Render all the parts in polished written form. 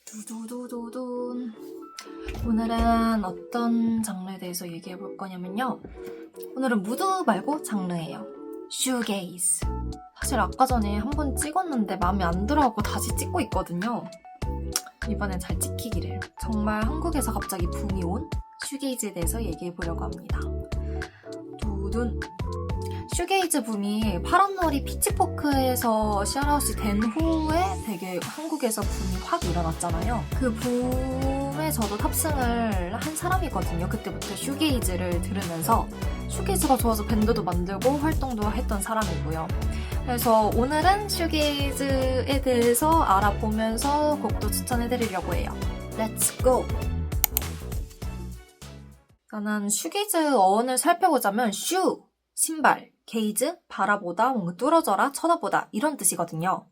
두두두두둔. 오늘은 어떤 장르에 대해서 얘기해 볼 거냐면요. 오늘은 무드 말고 장르예요. 슈게이즈. 사실 아까 전에 한 번 찍었는데 마음에 안 들어하고 다시 찍고 있거든요. 이번엔 잘 찍히기를. 정말 한국에서 갑자기 붐이 온 슈게이즈에 대해서 얘기해 보려고 합니다. 두둔. 슈게이즈 붐이 파란머리 피치포크에서 샤라웃이 된 후에 되게 한국에서 붐이 확 일어났잖아요. 그 붐에 저도 탑승을 한 사람이거든요. 그때부터 슈게이즈를 들으면서 슈게이즈가 좋아서 밴드도 만들고 활동도 했던 사람이고요. 그래서 오늘은 슈게이즈에 대해서 알아보면서 곡도 추천해드리려고 해요. Let's go! 일단은 슈게이즈 어원을 살펴보자면 슈! 신발, 게이즈, 바라보다, 뭔가 뚫어져라, 쳐다보다 이런 뜻이거든요.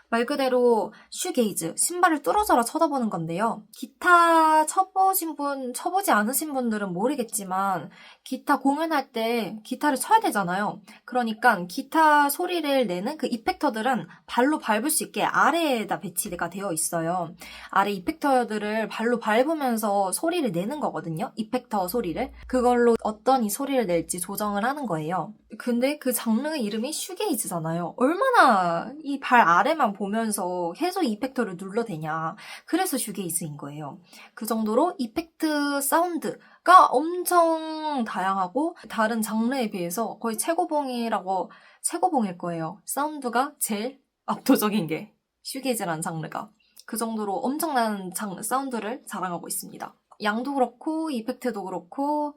말 그대로 슈게이즈, 신발을 뚫어져라 쳐다보는 건데요. 기타 쳐보지 않으신 분들은 모르겠지만 기타 공연할 때 기타를 쳐야 되잖아요. 그러니까 기타 소리를 내는 그 이펙터들은 발로 밟을 수 있게 아래에다 배치가 되어 있어요. 아래 이펙터들을 발로 밟으면서 소리를 내는 거거든요. 이펙터 소리를. 그걸로 어떤 이 소리를 낼지 조정을 하는 거예요. 근데 그 장르의 이름이 슈게이즈잖아요. 얼마나 이 발 아래만 보면서 계속 이펙터를 눌러대냐. 그래서 슈게이즈인 거예요. 그 정도로 이펙트 사운드가 엄청 다양하고 다른 장르에 비해서 거의 최고봉일 거예요. 사운드가 제일 압도적인 게 슈게이즈라는 장르가. 그 정도로 엄청난 사운드를 자랑하고 있습니다. 양도 그렇고 이펙트도 그렇고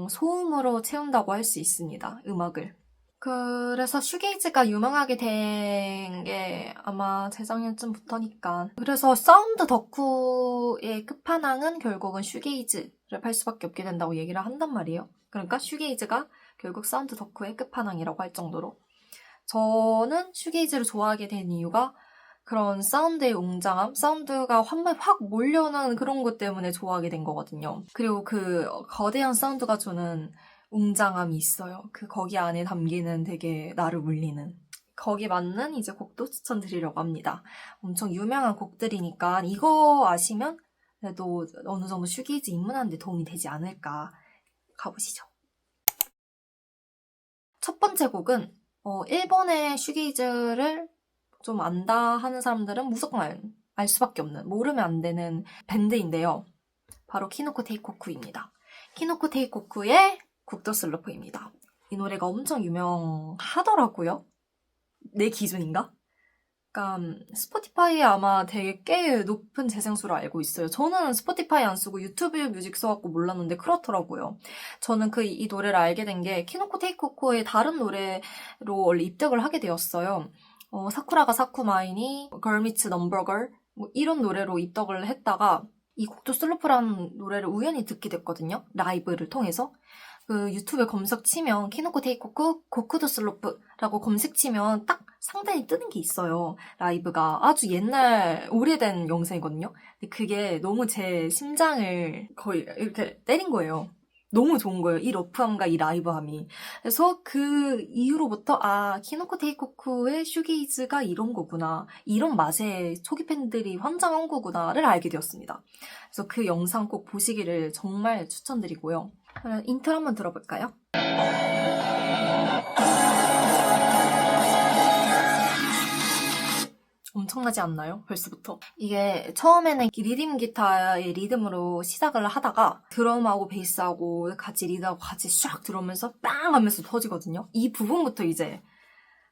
소음으로 채운다고 할 수 있습니다. 음악을. 그래서 슈게이즈가 유명하게 된 게 아마 재작년쯤부터니까. 그래서 사운드 덕후의 끝판왕은 결국은 슈게이즈를 팔 수밖에 없게 된다고 얘기를 한단 말이에요. 그러니까 슈게이즈가 결국 사운드 덕후의 끝판왕이라고 할 정도로. 저는 슈게이즈를 좋아하게 된 이유가 그런 사운드의 웅장함, 사운드가 확 몰려오는 그런 것 때문에 좋아하게 된 거거든요. 그리고 그 거대한 사운드가 주는 웅장함이 있어요. 거기 안에 담기는 되게 나를 울리는. 거기 맞는 이제 곡도 추천드리려고 합니다. 엄청 유명한 곡들이니까 이거 아시면 그래도 어느 정도 슈게이즈 입문하는 데 도움이 되지 않을까. 가보시죠. 첫 번째 곡은 일본의 슈게이즈를 좀 안다 하는 사람들은 무조건 알 수밖에 없는, 모르면 안 되는 밴드인데요. 바로 키노코 테이코쿠입니다. 키노코 테이코쿠의 국도 슬로프입니다. 이 노래가 엄청 유명하더라고요. 내 기준인가? 그러니까 스포티파이에 아마 되게 꽤 높은 재생수로 알고 있어요. 저는 스포티파이 안 쓰고 유튜브 뮤직 써갖고 몰랐는데 그렇더라고요. 저는 이 노래를 알게 된 게 키노코 테이코코의 다른 노래로 원래 입덕을 하게 되었어요. 사쿠라가 사쿠마이니, 걸미츠 넘버걸 뭐 이런 노래로 입덕을 했다가 이 곡도 슬로프라는 노래를 우연히 듣게 됐거든요. 라이브를 통해서. 그 유튜브에 검색 치면 키노코 테이코쿠 고쿠도 슬로프라고 검색 치면 딱 상단에 뜨는 게 있어요. 라이브가 아주 옛날 오래된 영상이거든요. 근데 그게 너무 제 심장을 거의 이렇게 때린 거예요. 너무 좋은 거예요. 이 러프함과 이 라이브함이. 그래서 그 이후로부터 키노코 테이코쿠의 슈게이즈가 이런 거구나. 이런 맛에 초기 팬들이 환장한 거구나를 알게 되었습니다. 그래서 그 영상 꼭 보시기를 정말 추천드리고요. 그럼 인트로 한번 들어볼까요? 엄청나지 않나요? 벌써부터. 이게 처음에는 리듬 기타의 리듬으로 시작을 하다가 드럼하고 베이스하고 같이 리드하고 같이 샥 들어오면서 빵 하면서 터지거든요. 이 부분부터 이제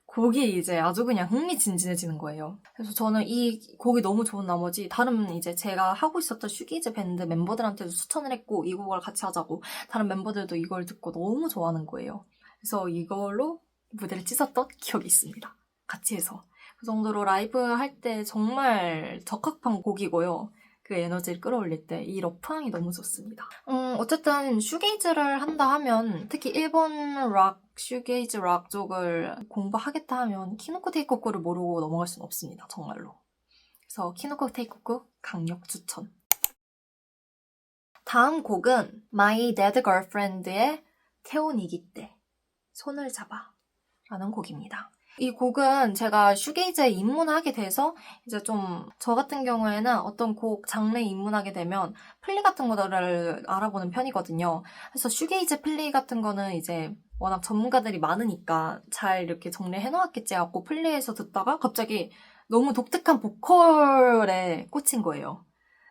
곡이 이제 아주 그냥 흥미진진해지는 거예요. 그래서 저는 이 곡이 너무 좋은 나머지 다른 이제 제가 하고 있었던 슈게이즈 밴드 멤버들한테도 추천을 했고 이 곡을 같이 하자고 다른 멤버들도 이걸 듣고 너무 좋아하는 거예요. 그래서 이걸로 무대를 찢었던 기억이 있습니다. 같이 해서. 그 정도로 라이브 할 때 정말 적합한 곡이고요. 그 에너지를 끌어올릴 때 이 러프함이 너무 좋습니다. 어쨌든 슈게이즈를 한다 하면 특히 일본 락, 슈게이즈 락 쪽을 공부하겠다 하면 키노코 테이코쿠를 모르고 넘어갈 수는 없습니다. 정말로. 그래서 키노코 테이코쿠 강력 추천. 다음 곡은 My Dead Girlfriend의 테오 니기떼 손을 잡아 라는 곡입니다. 이 곡은 제가 슈게이즈에 입문하게 돼서 이제 좀 저 같은 경우에는 어떤 곡 장르에 입문하게 되면 플리 같은 거를 알아보는 편이거든요. 그래서 슈게이즈 플리 같은 거는 이제 워낙 전문가들이 많으니까 잘 이렇게 정리해 놓았겠지 하고 플리에서 듣다가 갑자기 너무 독특한 보컬에 꽂힌 거예요.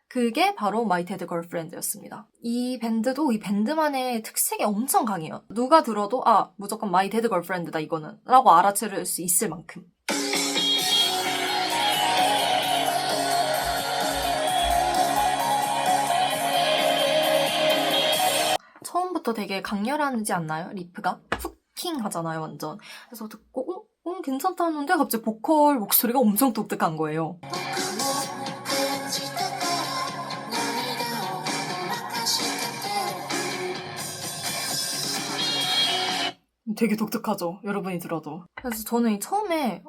그게 바로 My Dead Girlfriend였습니다. 이 밴드도 이 밴드만의 특색이 엄청 강해요. 누가 들어도 아 무조건 My Dead Girlfriend다 이거는 라고 알아들을 수 있을 만큼. 처음부터 되게 강렬하지 않나요? 리프가? 후킹 하잖아요 완전. 그래서 듣고 괜찮다 하는데 갑자기 보컬 목소리가 엄청 독특한 거예요. 되게 독특하죠? 여러분이 들어도. 그래서 저는 처음에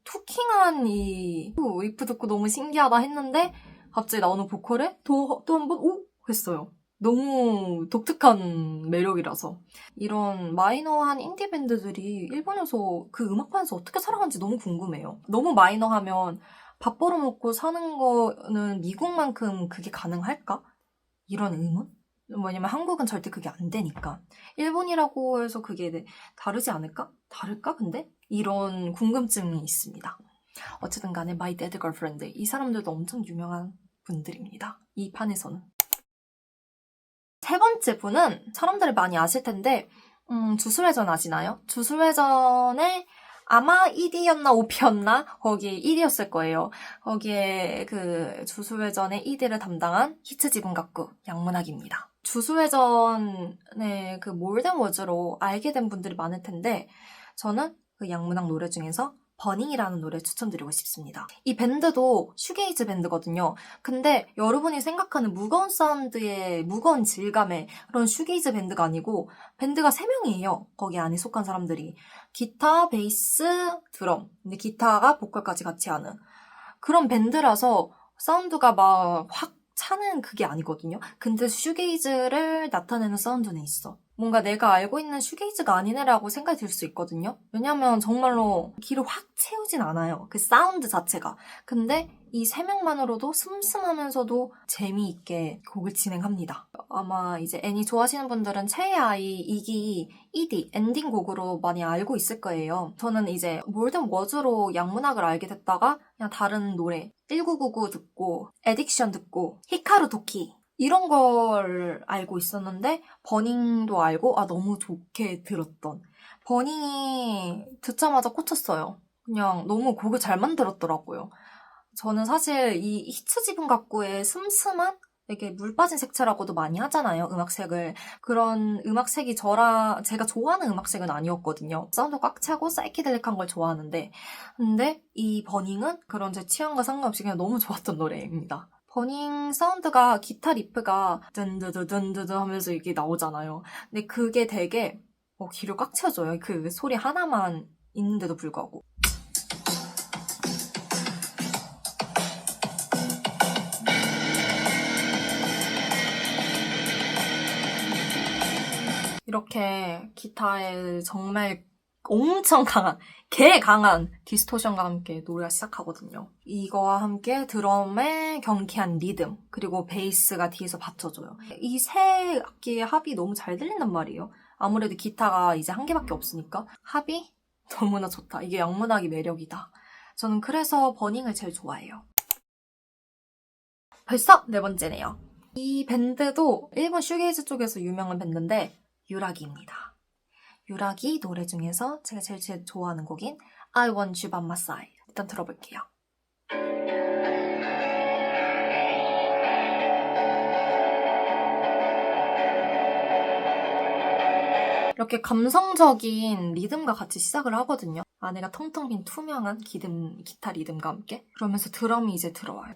투킹한 이 리프 듣고 너무 신기하다 했는데 갑자기 나오는 보컬에 또 한 번 오? 했어요. 너무 독특한 매력이라서. 이런 마이너한 인디 밴드들이 일본에서 그 음악판에서 어떻게 살아가는지 너무 궁금해요. 너무 마이너하면 밥 벌어먹고 사는 거는 미국만큼 그게 가능할까? 이런 의문? 왜냐면 한국은 절대 그게 안 되니까. 일본이라고 해서 그게 다르지 않을까? 다를까 근데? 이런 궁금증이 있습니다. 어쨌든 간에 My Dead Girlfriend 이 사람들도 엄청 유명한 분들입니다. 이 판에서는. 세 번째 분은 사람들이 많이 아실 텐데 주술회전 아시나요? 주술회전에 아마 1위였나 5피였나? 거기 1위였을 거예요. 거기에 그 주술회전의 1위를 담당한 히츠 지분각구 양문학입니다. 주술회전의 그 몰덴 워즈로 알게 된 분들이 많을 텐데 저는 그 양문학 노래 중에서 버닝이라는 노래 추천드리고 싶습니다. 이 밴드도 슈게이즈 밴드거든요. 근데 여러분이 생각하는 무거운 사운드의 무거운 질감의 그런 슈게이즈 밴드가 아니고 밴드가 3명이에요. 거기 안에 속한 사람들이. 기타, 베이스, 드럼. 근데 기타가 보컬까지 같이 하는 그런 밴드라서 사운드가 막 확 차는 그게 아니거든요. 근데 슈게이즈를 나타내는 사운드는 있어. 뭔가 내가 알고 있는 슈게이즈가 아니네라고 생각이 들 수 있거든요. 왜냐면 정말로 귀를 확 채우진 않아요. 그 사운드 자체가. 근데 이 3명만으로도 슴슴하면서도 재미있게 곡을 진행합니다. 아마 이제 애니 좋아하시는 분들은 최애 아이 2기 ED 엔딩 곡으로 많이 알고 있을 거예요. 저는 이제 몰든 워즈로 양문학을 알게 됐다가 그냥 다른 노래 1999 듣고 에딕션 듣고 히카루 도키 이런 걸 알고 있었는데 버닝도 알고 너무 좋게 들었던 버닝이 듣자마자 꽂혔어요. 그냥 너무 곡을 잘 만들었더라고요. 저는 사실 이 히츠 지분 각구의 슴슴한 되게 물 빠진 색채라고도 많이 하잖아요, 음악색을. 그런 음악색이 제가 좋아하는 음악색은 아니었거든요. 사운드 꽉 차고 사이키델릭한 걸 좋아하는데 근데 이 버닝은 그런 제 취향과 상관없이 그냥 너무 좋았던 노래입니다. 버닝 사운드가 기타 리프가 든드드든드드 하면서 이게 나오잖아요. 근데 그게 되게 귀를 꽉 채워줘요. 그 소리 하나만 있는데도 불구하고. 이렇게 기타에 정말 엄청 강한, 개 강한 디스토션과 함께 노래가 시작하거든요. 이거와 함께 드럼의 경쾌한 리듬, 그리고 베이스가 뒤에서 받쳐줘요. 이 세 악기의 합이 너무 잘 들린단 말이에요. 아무래도 기타가 이제 한 개밖에 없으니까 합이 너무나 좋다. 이게 양문학의 매력이다. 저는 그래서 버닝을 제일 좋아해요. 벌써 4번째네요. 이 밴드도 일본 슈게이즈 쪽에서 유명한 밴드인데 유라기입니다. 유라기 노래 중에서 제가 제일 좋아하는 곡인 I Want You By My Side 일단 들어볼게요. 이렇게 감성적인 리듬과 같이 시작을 하거든요. 안에가 텅텅 빈 투명한 기타 리듬과 함께 그러면서 드럼이 이제 들어와요.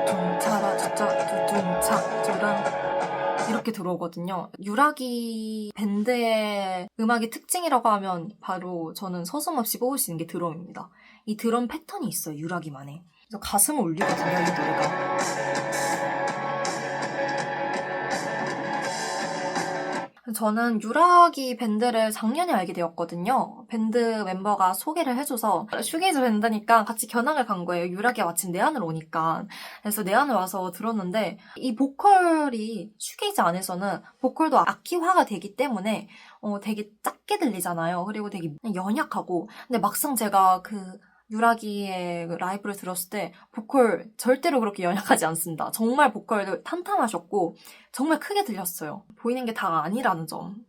둥둥차라주짜 두둥차 이렇게 들어오거든요. 유라기 밴드의 음악의 특징이라고 하면 바로 저는 서슴없이 꼽을 수 있는 게 드럼입니다. 이 드럼 패턴이 있어요, 유라기만에. 그래서 가슴을 울리거든요, 이 노래가. 저는 유라기 밴드를 작년에 알게 되었거든요. 밴드 멤버가 소개를 해줘서 슈게이즈 밴드니까 같이 견학을 간 거예요. 유라기가 마침 내한을 오니까. 그래서 내한을 와서 들었는데 이 보컬이 슈게이즈 안에서는 보컬도 악기화가 되기 때문에 되게 작게 들리잖아요. 그리고 되게 연약하고. 근데 막상 제가 그 유라기의 라이브를 들었을 때 보컬 절대로 그렇게 연약하지 않습니다. 정말 보컬도 탄탄하셨고 정말 크게 들렸어요. 보이는 게 다가 아니라는 점.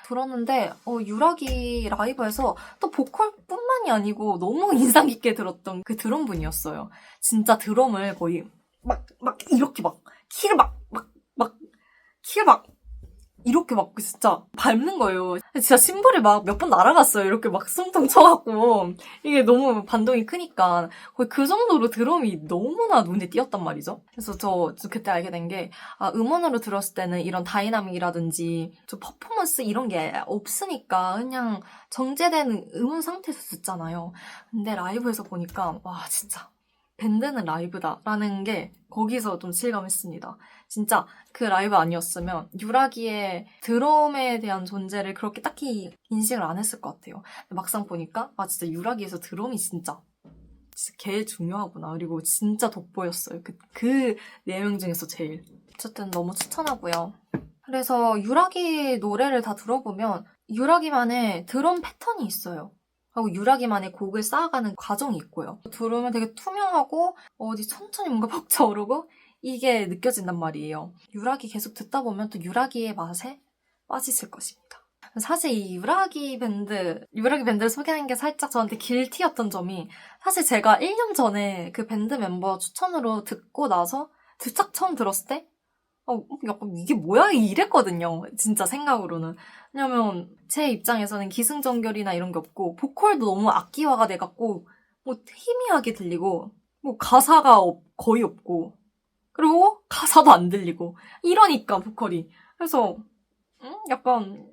들었는데 유라기 라이브에서 또 보컬뿐만이 아니고 너무 인상 깊게 들었던 그 드럼 분이었어요. 진짜 드럼을 거의 막 이렇게 막 키를 키를 이렇게 막 진짜 밟는 거예요. 진짜 심벌이 막 몇 번 날아갔어요. 이렇게 막 숨통 쳐갖고. 이게 너무 반동이 크니까. 거의 그 정도로 드럼이 너무나 눈에 띄었단 말이죠. 그래서 저 그때 알게 된 게, 음원으로 들었을 때는 이런 다이나믹이라든지, 퍼포먼스 이런 게 없으니까 그냥 정제된 음원 상태에서 듣잖아요. 근데 라이브에서 보니까, 와, 진짜. 밴드는 라이브다라는 게 거기서 좀 실감했습니다. 진짜 그 라이브 아니었으면 유라기의 드럼에 대한 존재를 그렇게 딱히 인식을 안 했을 것 같아요. 막상 보니까 진짜 유라기에서 드럼이 진짜 개 중요하구나. 그리고 진짜 돋보였어요. 그 4명 중에서 제일. 어쨌든 너무 추천하고요. 그래서 유라기 노래를 다 들어보면 유라기만의 드럼 패턴이 있어요. 하고 유라기만의 곡을 쌓아가는 과정이 있고요. 들으면 되게 투명하고 어디 천천히 뭔가 벅차오르고 이게 느껴진단 말이에요. 유라기 계속 듣다 보면 또 유라기의 맛에 빠지실 것입니다. 사실 이 유라기 밴드를 소개하는 게 살짝 저한테 길티였던 점이 사실 제가 1년 전에 그 밴드 멤버 추천으로 듣고 나서 딱 처음 들었을 때 약간 이게 뭐야? 이랬거든요. 진짜 생각으로는. 왜냐면 제 입장에서는 기승전결이나 이런 게 없고 보컬도 너무 악기화가 돼갖고 뭐 희미하게 들리고 뭐 가사가 거의 없고 그리고 가사도 안 들리고 이러니까 보컬이. 그래서 약간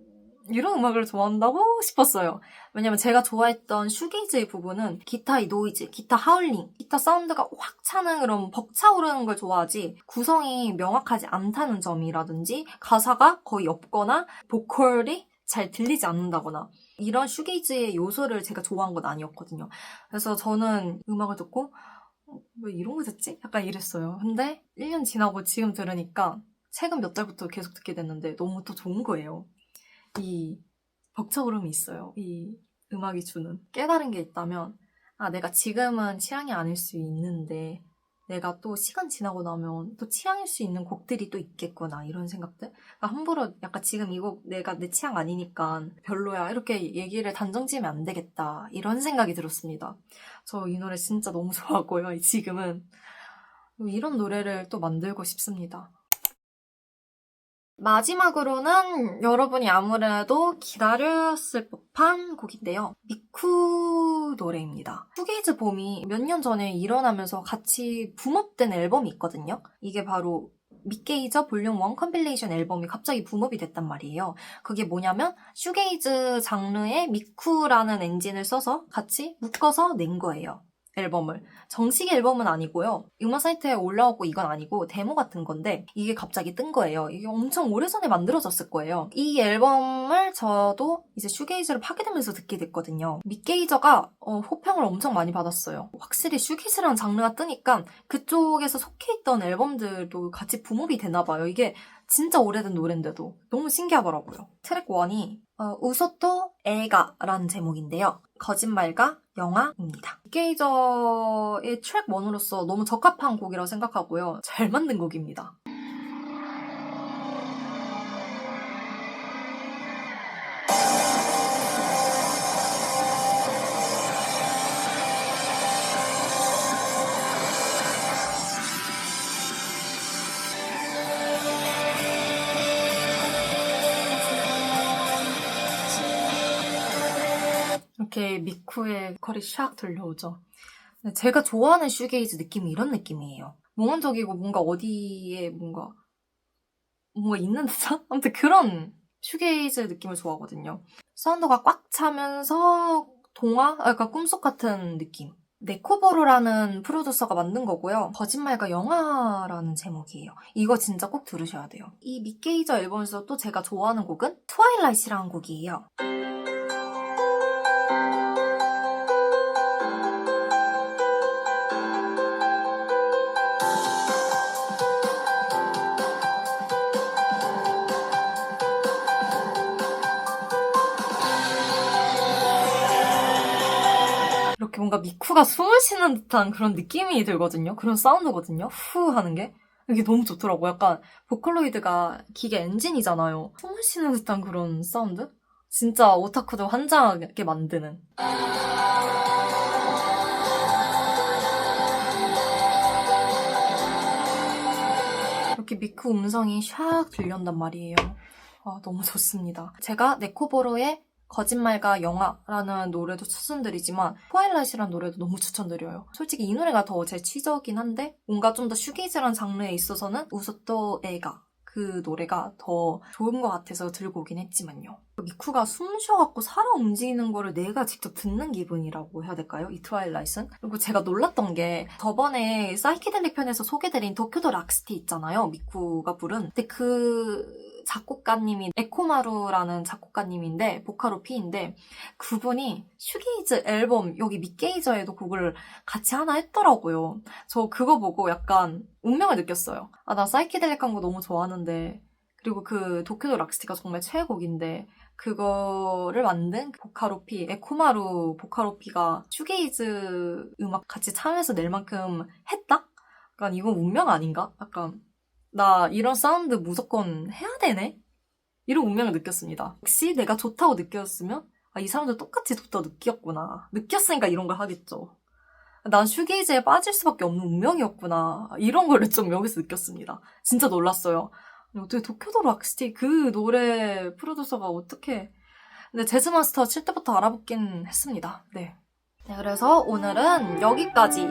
이런 음악을 좋아한다고 싶었어요. 왜냐면 제가 좋아했던 슈게이즈의 부분은 기타의 노이즈, 기타 하울링, 기타 사운드가 확 차는 그런 벅차오르는 걸 좋아하지 구성이 명확하지 않다는 점이라든지 가사가 거의 없거나 보컬이 잘 들리지 않는다거나 이런 슈게이즈의 요소를 제가 좋아한 건 아니었거든요. 그래서 저는 음악을 듣고 왜 이런 거 듣지? 약간 이랬어요. 근데 1년 지나고 지금 들으니까 최근 몇 달부터 계속 듣게 됐는데 너무 또 좋은 거예요. 이 벅차오름이 있어요. 이 음악이 주는 깨달은 게 있다면 내가 지금은 취향이 아닐 수 있는데 내가 또 시간 지나고 나면 또 취향일 수 있는 곡들이 또 있겠구나 이런 생각들. 그러니까 함부로 약간 지금 이 곡 내가 내 취향 아니니까 별로야 이렇게 얘기를 단정지으면 안 되겠다 이런 생각이 들었습니다. 저 이 노래 진짜 너무 좋아하고요. 지금은 이런 노래를 또 만들고 싶습니다. 마지막으로는 여러분이 아무래도 기다렸을 법한 곡인데요. 미쿠 노래입니다. 슈게이즈 봄이 몇 년 전에 일어나면서 같이 붐업된 앨범이 있거든요. 이게 바로 믹게이저 볼륨 1 컴필레이션 앨범이 갑자기 붐업이 됐단 말이에요. 그게 뭐냐면 슈게이즈 장르의 미쿠라는 엔진을 써서 같이 묶어서 낸 거예요. 앨범을. 정식 앨범은 아니고요. 음원 사이트에 올라오고 이건 아니고 데모 같은 건데 이게 갑자기 뜬 거예요. 이게 엄청 오래전에 만들어졌을 거예요. 이 앨범을 저도 이제 슈게이즈를 파게 되면서 듣게 됐거든요. 믹게이저가 호평을 엄청 많이 받았어요. 확실히 슈게이즈라는 장르가 뜨니까 그쪽에서 속해 있던 앨범들도 같이 붐업이 되나 봐요. 이게 진짜 오래된 노래인데도 너무 신기하더라고요. 트랙 1이 우소토 에가라는 제목인데요. 거짓말과 영화입니다. 믹게이저의 트랙 1으로서 너무 적합한 곡이라고 생각하고요. 잘 만든 곡입니다. 이렇게 미쿠의 보컬이 샥 들려오죠. 제가 좋아하는 슈게이즈 느낌이 이런 느낌이에요. 몽환적이고 뭔가 어디에 뭔가 있는 듯한? 아무튼 그런 슈게이즈 느낌을 좋아하거든요. 사운드가 꽉 차면서 동화? 약간 꿈속 같은 느낌. 네코보로라는 프로듀서가 만든 거고요. 거짓말과 영화라는 제목이에요. 이거 진짜 꼭 들으셔야 돼요. 이 믹게이저 앨범에서 또 제가 좋아하는 곡은 트와일라이트라는 곡이에요. 이렇게 뭔가 미쿠가 숨을 쉬는 듯한 그런 느낌이 들거든요. 그런 사운드거든요. 후 하는 게. 이게 너무 좋더라고요. 약간 보컬로이드가 기계 엔진이잖아요. 숨을 쉬는 듯한 그런 사운드? 진짜 오타쿠들 환장하게 만드는. 이렇게 미쿠 음성이 샥 들려온단 말이에요. 아, 너무 좋습니다. 제가 네코보로의 거짓말과 영화라는 노래도 추천드리지만 트와일라이트라는 노래도 너무 추천드려요. 솔직히 이 노래가 더 제 취저긴 한데 뭔가 좀 더 슈게이즈란 장르에 있어서는 우소토 에가 그 노래가 더 좋은 것 같아서 들고 오긴 했지만요. 미쿠가 숨 쉬어갖고 살아 움직이는 거를 내가 직접 듣는 기분이라고 해야 될까요? 이 트와일라이트는? 그리고 제가 놀랐던 게 저번에 사이키델릭 편에서 소개드린 도쿄도 락시티 있잖아요. 미쿠가 부른. 근데 그 작곡가님이 에코마루라는 작곡가님인데 보카로피인데 그분이 슈게이즈 앨범 여기 믹게이저에도 곡을 같이 하나 했더라고요. 저 그거 보고 약간 운명을 느꼈어요. 아, 나 사이키델릭한 거 너무 좋아하는데 그리고 그 도쿄도 락시티가 정말 최애곡인데 그거를 만든 보카로피, 에코마루 보카로피가 슈게이즈 음악 같이 참여해서 낼 만큼 했다? 약간 이건 운명 아닌가? 약간 나 이런 사운드 무조건 해야 되네? 이런 운명을 느꼈습니다. 혹시 내가 좋다고 느꼈으면 아, 이 사람들 똑같이 좋다고 느꼈구나. 느꼈으니까 이런 걸 하겠죠. 난 슈게이즈에 빠질 수밖에 없는 운명이었구나. 이런 걸 좀 여기서 느꼈습니다. 진짜 놀랐어요. 어떻게 도쿄도 락시티 그 노래 프로듀서가 어떻게 근데 재즈마스터 칠 때부터 알아보긴 했습니다. 네, 그래서 오늘은 여기까지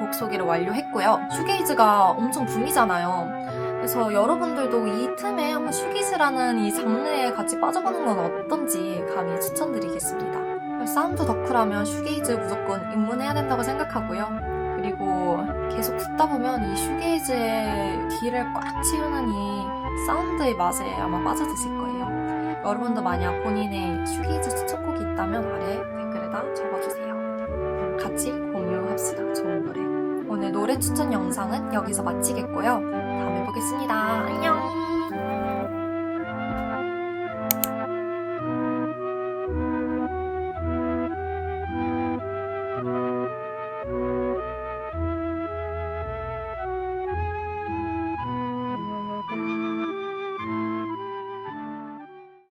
곡 소개를 완료했고요. 슈게이즈가 엄청 붐이잖아요. 그래서 여러분들도 이 틈에 한번 슈게이즈라는 이 장르에 같이 빠져보는 건 어떤지 감히 추천드리겠습니다. 사운드 덕후라면 슈게이즈 무조건 입문해야 된다고 생각하고요. 그리고 계속 듣다 보면 이 슈게이즈의 귀를 꽉 채우는 이 사운드의 맛에 아마 빠져드실 거예요. 여러분도 만약 본인의 슈게이즈 추천곡이 있다면 아래 댓글에다 적어주세요. 같이 공유합시다. 좋은 노래. 오늘 노래 추천 영상은 여기서 마치겠고요. 다음에 보겠습니다. 안녕!